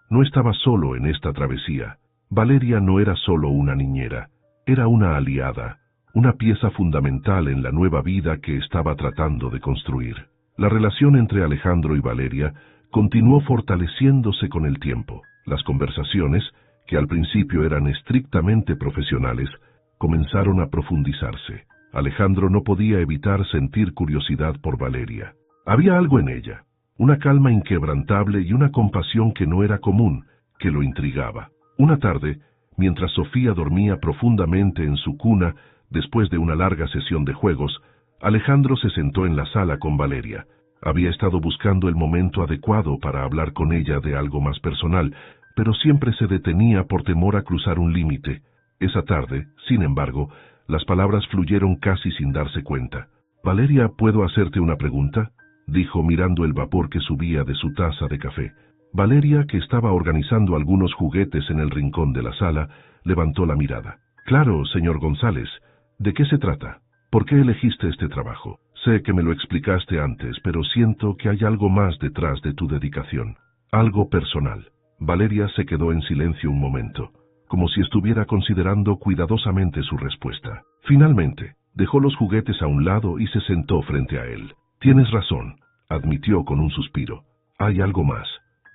No estaba solo en esta travesía. Valeria no era solo una niñera, era una aliada, una pieza fundamental en la nueva vida que estaba tratando de construir. La relación entre Alejandro y Valeria continuó fortaleciéndose con el tiempo. Las conversaciones, que al principio eran estrictamente profesionales, comenzaron a profundizarse. Alejandro no podía evitar sentir curiosidad por Valeria. Había algo en ella, una calma inquebrantable y una compasión que no era común, que lo intrigaba. Una tarde, mientras Sofía dormía profundamente en su cuna después de una larga sesión de juegos, Alejandro se sentó en la sala con Valeria. Había estado buscando el momento adecuado para hablar con ella de algo más personal, pero siempre se detenía por temor a cruzar un límite. Esa tarde, sin embargo, las palabras fluyeron casi sin darse cuenta. «Valeria, ¿puedo hacerte una pregunta?», dijo mirando el vapor que subía de su taza de café. Valeria, que estaba organizando algunos juguetes en el rincón de la sala, levantó la mirada. «Claro, señor González. ¿De qué se trata? ¿Por qué elegiste este trabajo? Sé que me lo explicaste antes, pero siento que hay algo más detrás de tu dedicación. Algo personal». Valeria se quedó en silencio un momento, como si estuviera considerando cuidadosamente su respuesta. Finalmente, dejó los juguetes a un lado y se sentó frente a él. «Tienes razón», admitió con un suspiro. «Hay algo más».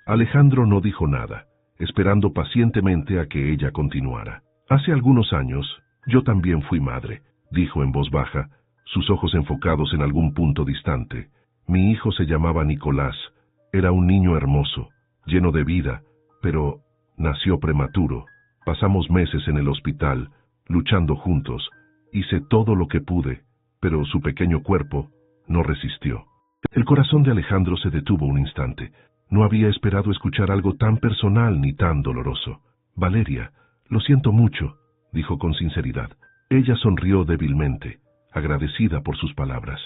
Alejandro no dijo nada, esperando pacientemente a que ella continuara. «Hace algunos años, yo también fui madre», dijo en voz baja, sus ojos enfocados en algún punto distante. «Mi hijo se llamaba Nicolás. Era un niño hermoso, lleno de vida, pero nació prematuro. Pasamos meses en el hospital, luchando juntos. Hice todo lo que pude, pero su pequeño cuerpo no resistió». El corazón de Alejandro se detuvo un instante. No había esperado escuchar algo tan personal ni tan doloroso. «Valeria, lo siento mucho», dijo con sinceridad. Ella sonrió débilmente, agradecida por sus palabras.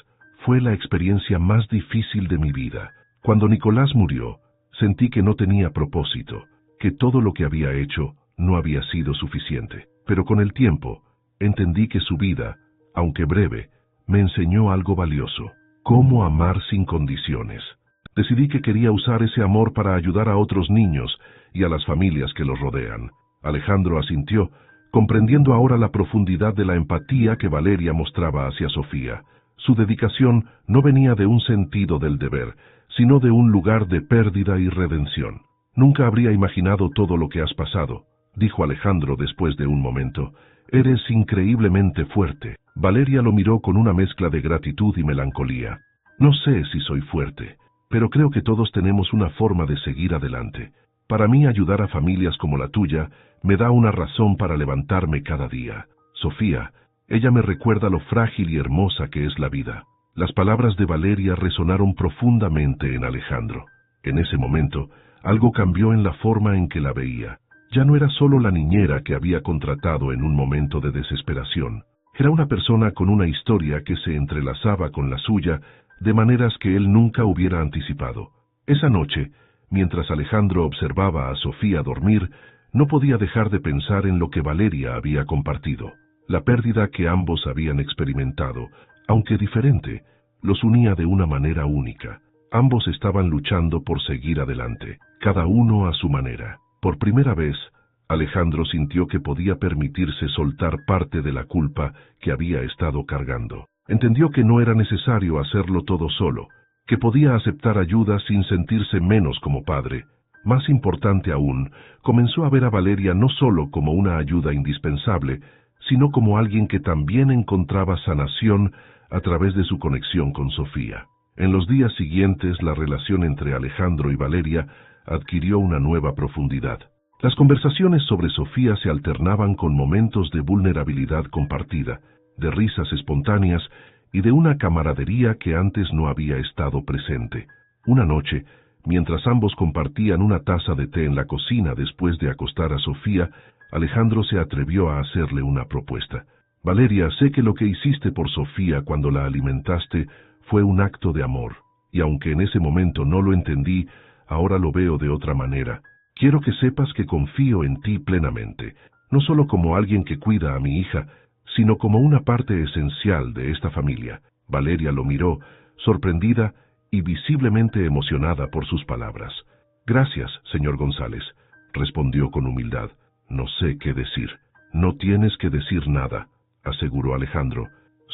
«Fue la experiencia más difícil de mi vida. Cuando Nicolás murió, sentí que no tenía propósito. que todo lo que había hecho no había sido suficiente. Pero con el tiempo, entendí que su vida, aunque breve, me enseñó algo valioso: cómo amar sin condiciones. Decidí que quería usar ese amor para ayudar a otros niños y a las familias que los rodean. Alejandro asintió, comprendiendo ahora la profundidad de la empatía que Valeria mostraba hacia Sofía. Su dedicación no venía de un sentido del deber, sino de un lugar de pérdida y redención. «Nunca habría imaginado todo lo que has pasado», dijo Alejandro después de un momento. «Eres increíblemente fuerte». Valeria lo miró con una mezcla de gratitud y melancolía. «No sé si soy fuerte, pero creo que todos tenemos una forma de seguir adelante. Para mí, ayudar a familias como la tuya me da una razón para levantarme cada día. Sofía, ella me recuerda lo frágil y hermosa que es la vida». Las palabras de Valeria resonaron profundamente en Alejandro. En ese momento, algo cambió en la forma en que la veía. Ya no era solo la niñera que había contratado en un momento de desesperación. Era una persona con una historia que se entrelazaba con la suya de maneras que él nunca hubiera anticipado. Esa noche, mientras Alejandro observaba a Sofía dormir, no podía dejar de pensar en lo que Valeria había compartido. La pérdida que ambos habían experimentado, aunque diferente, los unía de una manera única. Ambos estaban luchando por seguir adelante, cada uno a su manera. Por primera vez, Alejandro sintió que podía permitirse soltar parte de la culpa que había estado cargando. Entendió que no era necesario hacerlo todo solo, que podía aceptar ayuda sin sentirse menos como padre. Más importante aún, comenzó a ver a Valeria no solo como una ayuda indispensable, sino como alguien que también encontraba sanación a través de su conexión con Sofía. En los días siguientes, la relación entre Alejandro y Valeria adquirió una nueva profundidad. Las conversaciones sobre Sofía se alternaban con momentos de vulnerabilidad compartida, de risas espontáneas y de una camaradería que antes no había estado presente. Una noche, mientras ambos compartían una taza de té en la cocina después de acostar a Sofía, Alejandro se atrevió a hacerle una propuesta. «Valeria, sé que lo que hiciste por Sofía cuando la alimentaste fue un acto de amor, y aunque en ese momento no lo entendí, ahora lo veo de otra manera. Quiero que sepas que confío en ti plenamente, no solo como alguien que cuida a mi hija, sino como una parte esencial de esta familia». Valeria lo miró, sorprendida y visiblemente emocionada por sus palabras. «Gracias, señor González», respondió con humildad. «No sé qué decir». «No tienes que decir nada», aseguró Alejandro.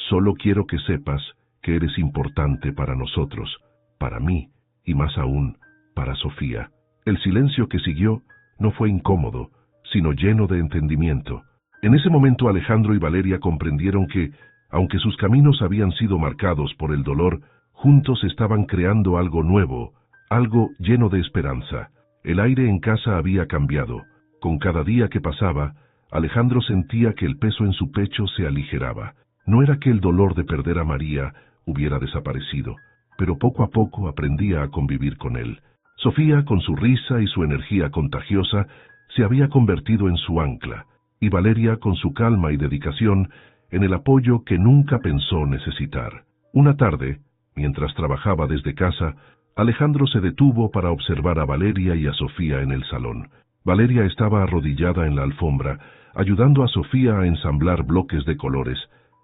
«Solo quiero que sepas que eres importante para nosotros, para mí y más aún, para Sofía». El silencio que siguió no fue incómodo, sino lleno de entendimiento. En ese momento Alejandro y Valeria comprendieron que, aunque sus caminos habían sido marcados por el dolor, juntos estaban creando algo nuevo, algo lleno de esperanza. El aire en casa había cambiado. Con cada día que pasaba, Alejandro sentía que el peso en su pecho se aligeraba. No era que el dolor de perder a María hubiera desaparecido, pero poco a poco aprendía a convivir con él. Sofía, con su risa y su energía contagiosa, se había convertido en su ancla, y Valeria, con su calma y dedicación, en el apoyo que nunca pensó necesitar. Una tarde, mientras trabajaba desde casa, Alejandro se detuvo para observar a Valeria y a Sofía en el salón. Valeria estaba arrodillada en la alfombra, ayudando a Sofía a ensamblar bloques de colores.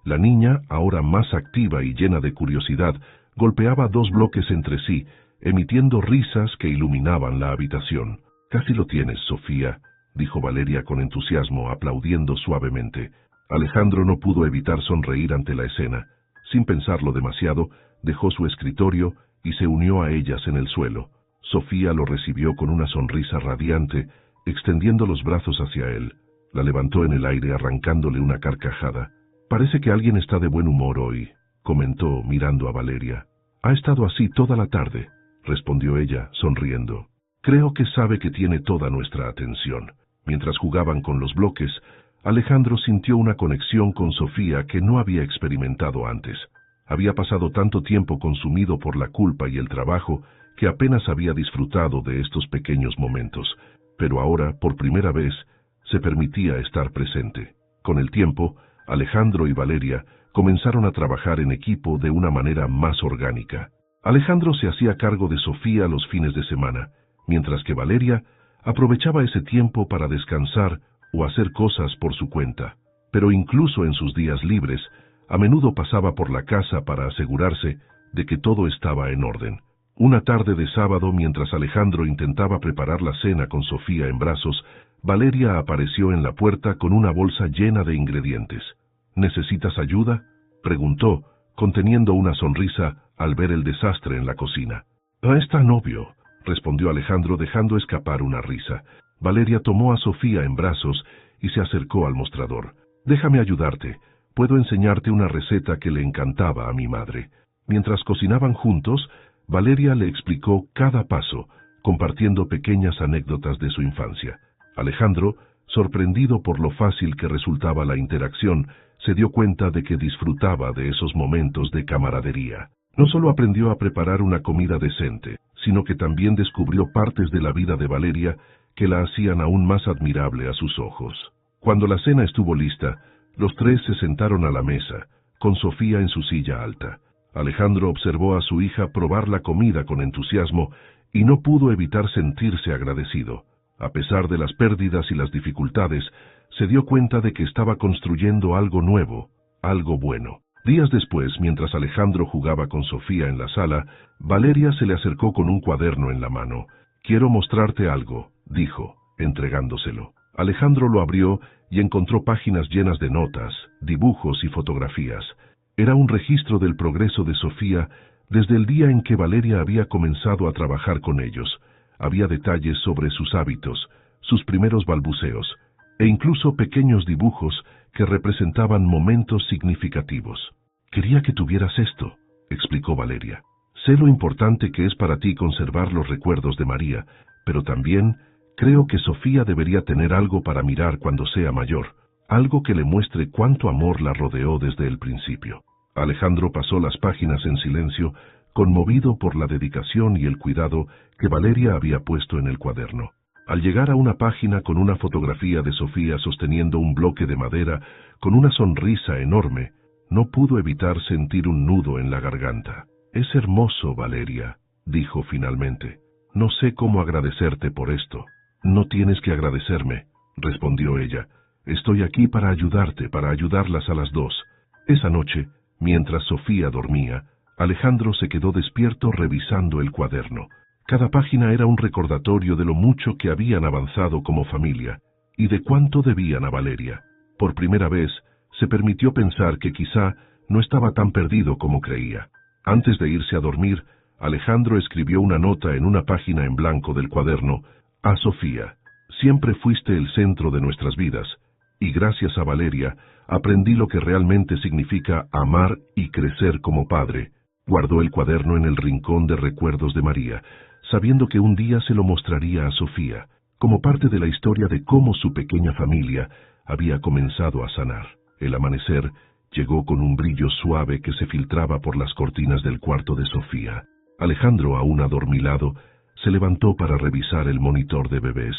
La niña, ahora más activa y llena de curiosidad, golpeaba 2 bloques entre sí, emitiendo risas que iluminaban la habitación. «Casi lo tienes, Sofía», dijo Valeria con entusiasmo, aplaudiendo suavemente. Alejandro no pudo evitar sonreír ante la escena. Sin pensarlo demasiado, dejó su escritorio y se unió a ellas en el suelo. Sofía lo recibió con una sonrisa radiante, extendiendo los brazos hacia él. La levantó en el aire arrancándole una carcajada. «Parece que alguien está de buen humor hoy», comentó mirando a Valeria. «Ha estado así toda la tarde», respondió ella, sonriendo. «Creo que sabe que tiene toda nuestra atención». Mientras jugaban con los bloques, Alejandro sintió una conexión con Sofía que no había experimentado antes. Había pasado tanto tiempo consumido por la culpa y el trabajo que apenas había disfrutado de estos pequeños momentos, pero ahora, por primera vez, se permitía estar presente. Con el tiempo, Alejandro y Valeria comenzaron a trabajar en equipo de una manera más orgánica. Alejandro se hacía cargo de Sofía los fines de semana, mientras que Valeria Aprovechaba ese tiempo para descansar o hacer cosas por su cuenta. Pero incluso en sus días libres, a menudo pasaba por la casa para asegurarse de que todo estaba en orden. Una tarde de sábado, mientras Alejandro intentaba preparar la cena con Sofía en brazos, Valeria apareció en la puerta con una bolsa llena de ingredientes. ¿Necesitas ayuda?, preguntó, conteniendo una sonrisa al ver el desastre en la cocina. Es tan obvio, respondió Alejandro dejando escapar una risa. Valeria tomó a Sofía en brazos y se acercó al mostrador. Déjame ayudarte. Puedo enseñarte una receta que le encantaba a mi madre. Mientras cocinaban juntos, Valeria le explicó cada paso, compartiendo pequeñas anécdotas de su infancia. Alejandro, sorprendido por lo fácil que resultaba la interacción, se dio cuenta de que disfrutaba de esos momentos de camaradería. No solo aprendió a preparar una comida decente, sino que también descubrió partes de la vida de Valeria que la hacían aún más admirable a sus ojos. Cuando la cena estuvo lista, los tres se sentaron a la mesa, con Sofía en su silla alta. Alejandro observó a su hija probar la comida con entusiasmo y no pudo evitar sentirse agradecido. A pesar de las pérdidas y las dificultades, se dio cuenta de que estaba construyendo algo nuevo, algo bueno. Días después, mientras Alejandro jugaba con Sofía en la sala, Valeria se le acercó con un cuaderno en la mano. «Quiero mostrarte algo», dijo, entregándoselo. Alejandro lo abrió y encontró páginas llenas de notas, dibujos y fotografías. Era un registro del progreso de Sofía desde el día en que Valeria había comenzado a trabajar con ellos. Había detalles sobre sus hábitos, sus primeros balbuceos, e incluso pequeños dibujos que representaban momentos significativos. «Quería que tuvieras esto», explicó Valeria. «Sé lo importante que es para ti conservar los recuerdos de María, pero también creo que Sofía debería tener algo para mirar cuando sea mayor, algo que le muestre cuánto amor la rodeó desde el principio». Alejandro pasó las páginas en silencio, conmovido por la dedicación y el cuidado que Valeria había puesto en el cuaderno. Al llegar a una página con una fotografía de Sofía sosteniendo un bloque de madera con una sonrisa enorme, no pudo evitar sentir un nudo en la garganta. «Es hermoso, Valeria», dijo finalmente. «No sé cómo agradecerte por esto». «No tienes que agradecerme», respondió ella. «Estoy aquí para ayudarte, para ayudarlas a las dos». Esa noche, mientras Sofía dormía, Alejandro se quedó despierto revisando el cuaderno. Cada página era un recordatorio de lo mucho que habían avanzado como familia y de cuánto debían a Valeria. Por primera vez, se permitió pensar que quizá no estaba tan perdido como creía. Antes de irse a dormir, Alejandro escribió una nota en una página en blanco del cuaderno: «A Sofía, siempre fuiste el centro de nuestras vidas, y gracias a Valeria aprendí lo que realmente significa amar y crecer como padre». Guardó el cuaderno en el rincón de recuerdos de María, sabiendo que un día se lo mostraría a Sofía, como parte de la historia de cómo su pequeña familia había comenzado a sanar. El amanecer llegó con un brillo suave que se filtraba por las cortinas del cuarto de Sofía. Alejandro, aún adormilado, se levantó para revisar el monitor de bebés.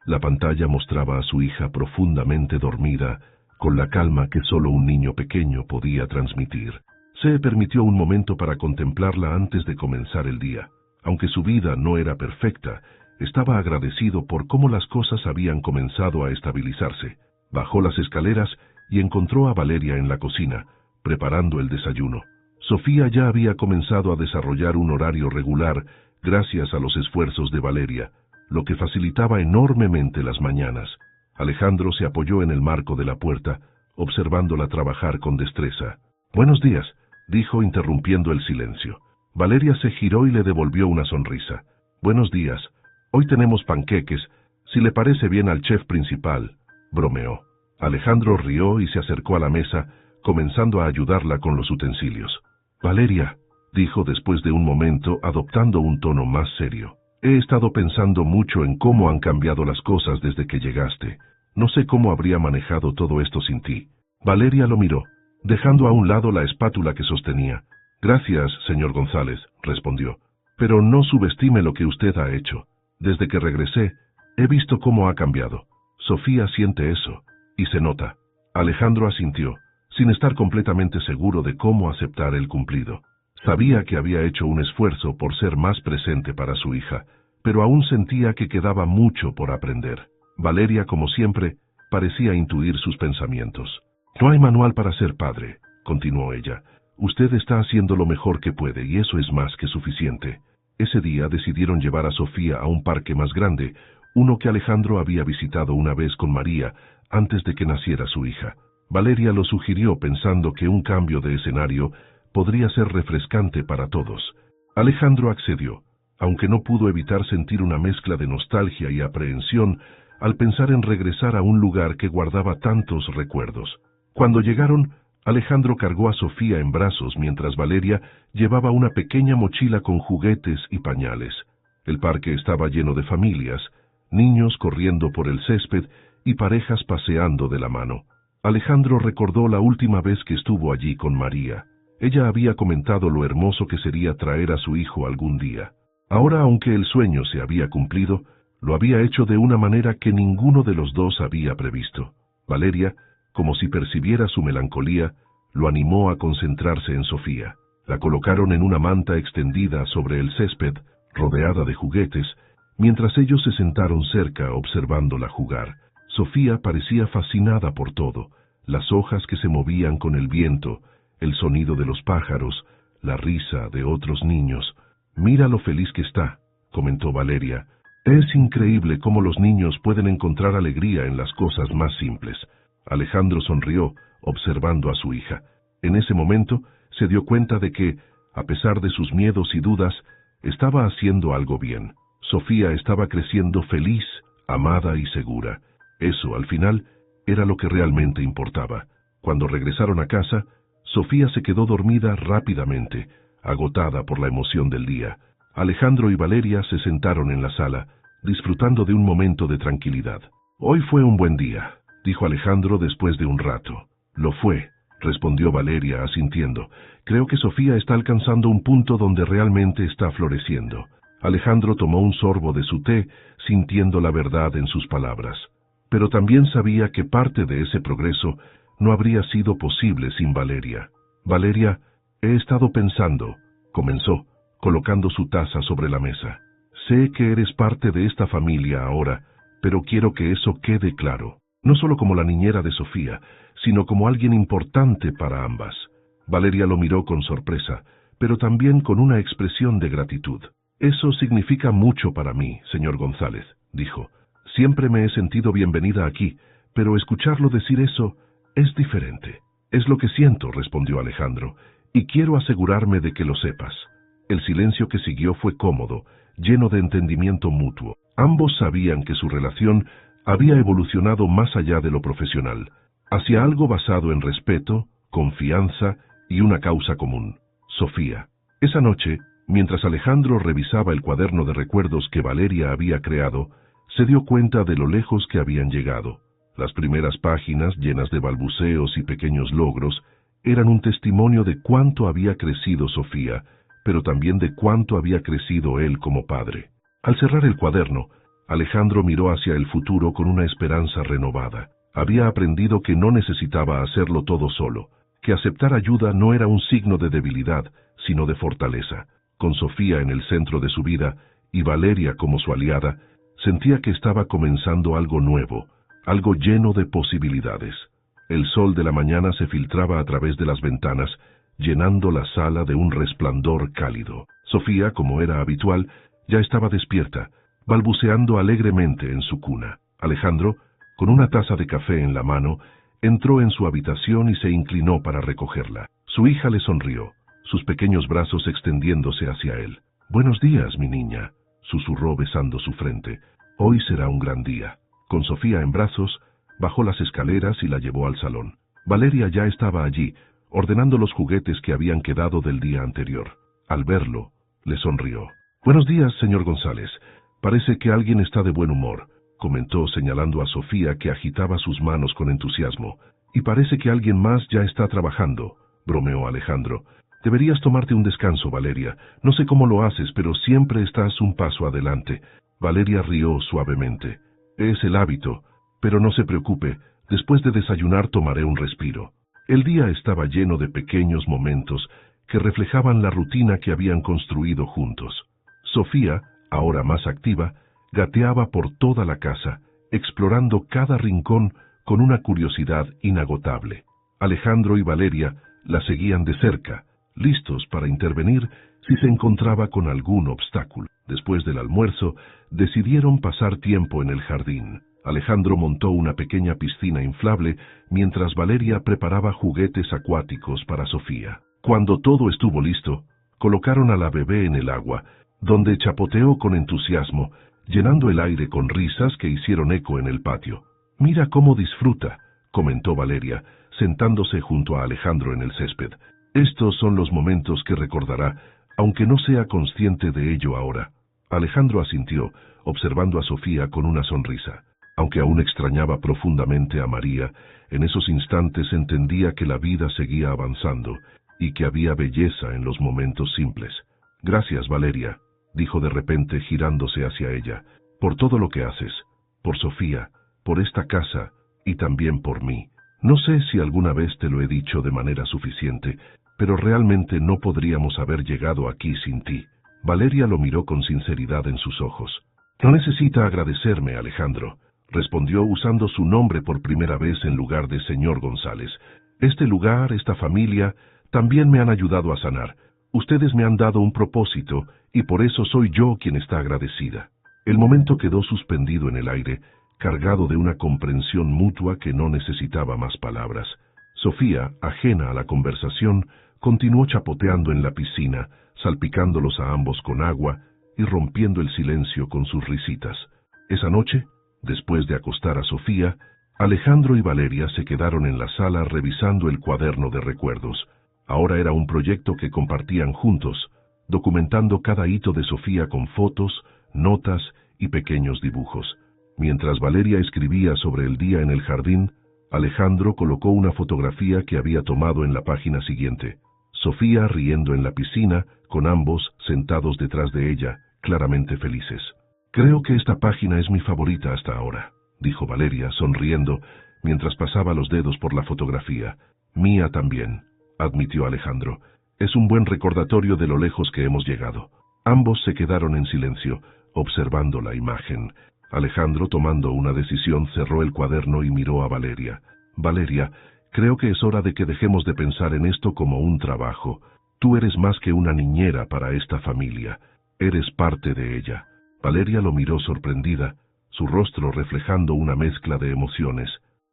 La pantalla mostraba a su hija profundamente dormida, con la calma que solo un niño pequeño podía transmitir. Se permitió un momento para contemplarla antes de comenzar el día. Aunque su vida no era perfecta, estaba agradecido por cómo las cosas habían comenzado a estabilizarse. Bajó las escaleras y encontró a Valeria en la cocina, preparando el desayuno. Sofía ya había comenzado a desarrollar un horario regular gracias a los esfuerzos de Valeria, lo que facilitaba enormemente las mañanas. Alejandro se apoyó en el marco de la puerta, observándola trabajar con destreza. «Buenos días», dijo interrumpiendo el silencio. Valeria se giró y le devolvió una sonrisa. «Buenos días. Hoy tenemos panqueques, si le parece bien al chef principal», bromeó. Alejandro rió y se acercó a la mesa, comenzando a ayudarla con los utensilios. «Valeria», dijo después de un momento, adoptando un tono más serio, «he estado pensando mucho en cómo han cambiado las cosas desde que llegaste. No sé cómo habría manejado todo esto sin ti». Valeria lo miró, dejando a un lado la espátula que sostenía. «Gracias, señor González», respondió, «pero no subestime lo que usted ha hecho. Desde que regresé, he visto cómo ha cambiado. Sofía siente eso, y se nota». Alejandro asintió, sin estar completamente seguro de cómo aceptar el cumplido. Sabía que había hecho un esfuerzo por ser más presente para su hija, pero aún sentía que quedaba mucho por aprender. Valeria, como siempre, parecía intuir sus pensamientos. «No hay manual para ser padre», continuó ella. «Usted está haciendo lo mejor que puede y eso es más que suficiente». Ese día decidieron llevar a Sofía a un parque más grande, uno que Alejandro había visitado una vez con María antes de que naciera su hija. Valeria lo sugirió pensando que un cambio de escenario podría ser refrescante para todos. Alejandro accedió, aunque no pudo evitar sentir una mezcla de nostalgia y aprehensión al pensar en regresar a un lugar que guardaba tantos recuerdos. Cuando llegaron, Alejandro cargó a Sofía en brazos mientras Valeria llevaba una pequeña mochila con juguetes y pañales. El parque estaba lleno de familias, niños corriendo por el césped y parejas paseando de la mano. Alejandro recordó la última vez que estuvo allí con María. Ella había comentado lo hermoso que sería traer a su hijo algún día. Ahora, aunque el sueño se había cumplido, lo había hecho de una manera que ninguno de los dos había previsto. Valeria, como si percibiera su melancolía, lo animó a concentrarse en Sofía. La colocaron en una manta extendida sobre el césped, rodeada de juguetes, mientras ellos se sentaron cerca observándola jugar. Sofía parecía fascinada por todo, las hojas que se movían con el viento, el sonido de los pájaros, la risa de otros niños. «Mira lo feliz que está», comentó Valeria. «Es increíble cómo los niños pueden encontrar alegría en las cosas más simples». Alejandro sonrió, observando a su hija. En ese momento se dio cuenta de que, a pesar de sus miedos y dudas, estaba haciendo algo bien. Sofía estaba creciendo feliz, amada y segura. Eso, al final, era lo que realmente importaba. Cuando regresaron a casa, Sofía se quedó dormida rápidamente, agotada por la emoción del día. Alejandro y Valeria se sentaron en la sala, disfrutando de un momento de tranquilidad. «Hoy fue un buen día», dijo Alejandro después de un rato. «Lo fue», respondió Valeria asintiendo. «Creo que Sofía está alcanzando un punto donde realmente está floreciendo». Alejandro tomó un sorbo de su té, sintiendo la verdad en sus palabras. Pero también sabía que parte de ese progreso no habría sido posible sin Valeria. «Valeria, he estado pensando», comenzó, colocando su taza sobre la mesa. «Sé que eres parte de esta familia ahora, pero quiero que eso quede claro. No solo como la niñera de Sofía, sino como alguien importante para ambas». Valeria lo miró con sorpresa, pero también con una expresión de gratitud. «Eso significa mucho para mí, señor González», dijo. «Siempre me he sentido bienvenida aquí, pero escucharlo decir eso es diferente». «Es lo que siento», respondió Alejandro, «y quiero asegurarme de que lo sepas». El silencio que siguió fue cómodo, lleno de entendimiento mutuo. Ambos sabían que su relación había evolucionado más allá de lo profesional, hacia algo basado en respeto, confianza y una causa común: Sofía. Esa noche, mientras Alejandro revisaba el cuaderno de recuerdos que Valeria había creado, se dio cuenta de lo lejos que habían llegado. Las primeras páginas, llenas de balbuceos y pequeños logros, eran un testimonio de cuánto había crecido Sofía, pero también de cuánto había crecido él como padre. Al cerrar el cuaderno, Alejandro miró hacia el futuro con una esperanza renovada. Había aprendido que no necesitaba hacerlo todo solo, que aceptar ayuda no era un signo de debilidad, sino de fortaleza. Con Sofía en el centro de su vida y Valeria como su aliada, sentía que estaba comenzando algo nuevo, algo lleno de posibilidades. El sol de la mañana se filtraba a través de las ventanas, llenando la sala de un resplandor cálido. Sofía, como era habitual, ya estaba despierta, balbuceando alegremente en su cuna. Alejandro, con una taza de café en la mano, entró en su habitación y se inclinó para recogerla. Su hija le sonrió, sus pequeños brazos extendiéndose hacia él. «Buenos días, mi niña», susurró besando su frente. «Hoy será un gran día». Con Sofía en brazos, bajó las escaleras y la llevó al salón. Valeria ya estaba allí, ordenando los juguetes que habían quedado del día anterior. Al verlo, le sonrió. «Buenos días, señor González. Parece que alguien está de buen humor», comentó señalando a Sofía, que agitaba sus manos con entusiasmo. «Y parece que alguien más ya está trabajando», bromeó Alejandro. «Deberías tomarte un descanso, Valeria. No sé cómo lo haces, pero siempre estás un paso adelante». Valeria rió suavemente. «Es el hábito, pero no se preocupe, después de desayunar tomaré un respiro». El día estaba lleno de pequeños momentos que reflejaban la rutina que habían construido juntos. Sofía, ahora más activa, gateaba por toda la casa, explorando cada rincón con una curiosidad inagotable. Alejandro y Valeria la seguían de cerca, listos para intervenir si se encontraba con algún obstáculo. Después del almuerzo, decidieron pasar tiempo en el jardín. Alejandro montó una pequeña piscina inflable, mientras Valeria preparaba juguetes acuáticos para Sofía. Cuando todo estuvo listo, colocaron a la bebé en el agua, donde chapoteó con entusiasmo, llenando el aire con risas que hicieron eco en el patio. «Mira cómo disfruta», comentó Valeria, sentándose junto a Alejandro en el césped. «Estos son los momentos que recordará, aunque no sea consciente de ello ahora». Alejandro asintió, observando a Sofía con una sonrisa. Aunque aún extrañaba profundamente a María, en esos instantes entendía que la vida seguía avanzando y que había belleza en los momentos simples. «Gracias, Valeria», dijo de repente girándose hacia ella, «por todo lo que haces, por Sofía, por esta casa y también por mí. No sé si alguna vez te lo he dicho de manera suficiente, pero realmente no podríamos haber llegado aquí sin ti». Valeria lo miró con sinceridad en sus ojos. «No necesita agradecerme, Alejandro», respondió usando su nombre por primera vez en lugar de señor González. «Este lugar, esta familia, también me han ayudado a sanar. Ustedes me han dado un propósito y por eso soy yo quien está agradecida». El momento quedó suspendido en el aire, cargado de una comprensión mutua que no necesitaba más palabras. Sofía, ajena a la conversación, continuó chapoteando en la piscina, salpicándolos a ambos con agua y rompiendo el silencio con sus risitas. Esa noche, después de acostar a Sofía, Alejandro y Valeria se quedaron en la sala revisando el cuaderno de recuerdos. Ahora era un proyecto que compartían juntos, documentando cada hito de Sofía con fotos, notas y pequeños dibujos. Mientras Valeria escribía sobre el día en el jardín, Alejandro colocó una fotografía que había tomado en la página siguiente. Sofía riendo en la piscina, con ambos sentados detrás de ella, claramente felices. «Creo que esta página es mi favorita hasta ahora», dijo Valeria, sonriendo, mientras pasaba los dedos por la fotografía. «Mía también», admitió Alejandro. «Es un buen recordatorio de lo lejos que hemos llegado». Ambos se quedaron en silencio, observando la imagen. Alejandro, tomando una decisión, cerró el cuaderno y miró a Valeria. «Valeria, creo que es hora de que dejemos de pensar en esto como un trabajo. Tú eres más que una niñera para esta familia. Eres parte de ella». Valeria lo miró sorprendida, su rostro reflejando una mezcla de emociones.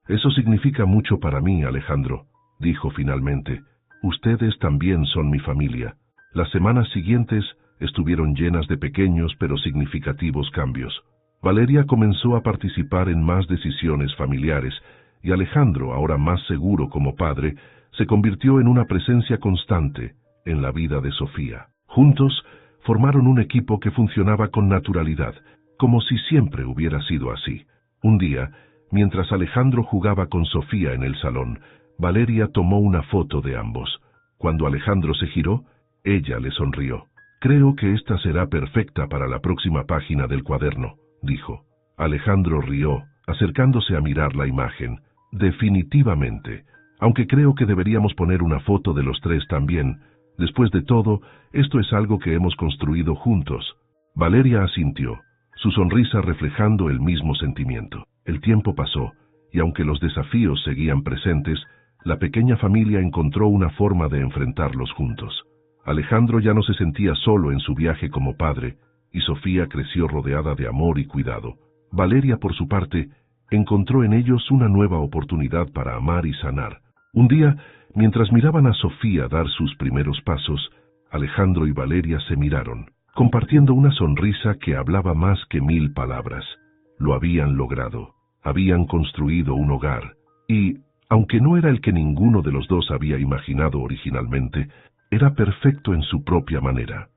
«Eso significa mucho para mí, Alejandro», dijo finalmente. «Ustedes también son mi familia». Las semanas siguientes estuvieron llenas de pequeños pero significativos cambios. Valeria comenzó a participar en más decisiones familiares, y Alejandro, ahora más seguro como padre, se convirtió en una presencia constante en la vida de Sofía. Juntos, formaron un equipo que funcionaba con naturalidad, como si siempre hubiera sido así. Un día, mientras Alejandro jugaba con Sofía en el salón, Valeria tomó una foto de ambos. Cuando Alejandro se giró, ella le sonrió. «Creo que esta será perfecta para la próxima página del cuaderno», dijo. Alejandro rió, acercándose a mirar la imagen. «Definitivamente, aunque creo que deberíamos poner una foto de los tres también. Después de todo, esto es algo que hemos construido juntos». Valeria asintió, su sonrisa reflejando el mismo sentimiento. El tiempo pasó, y aunque los desafíos seguían presentes, la pequeña familia encontró una forma de enfrentarlos juntos. Alejandro ya no se sentía solo en su viaje como padre, y Sofía creció rodeada de amor y cuidado. Valeria, por su parte, encontró en ellos una nueva oportunidad para amar y sanar. Un día, mientras miraban a Sofía dar sus primeros pasos, Alejandro y Valeria se miraron, compartiendo una sonrisa que hablaba más que 1000 palabras. Lo habían logrado, habían construido un hogar, y, aunque no era el que ninguno de los dos había imaginado originalmente, era perfecto en su propia manera.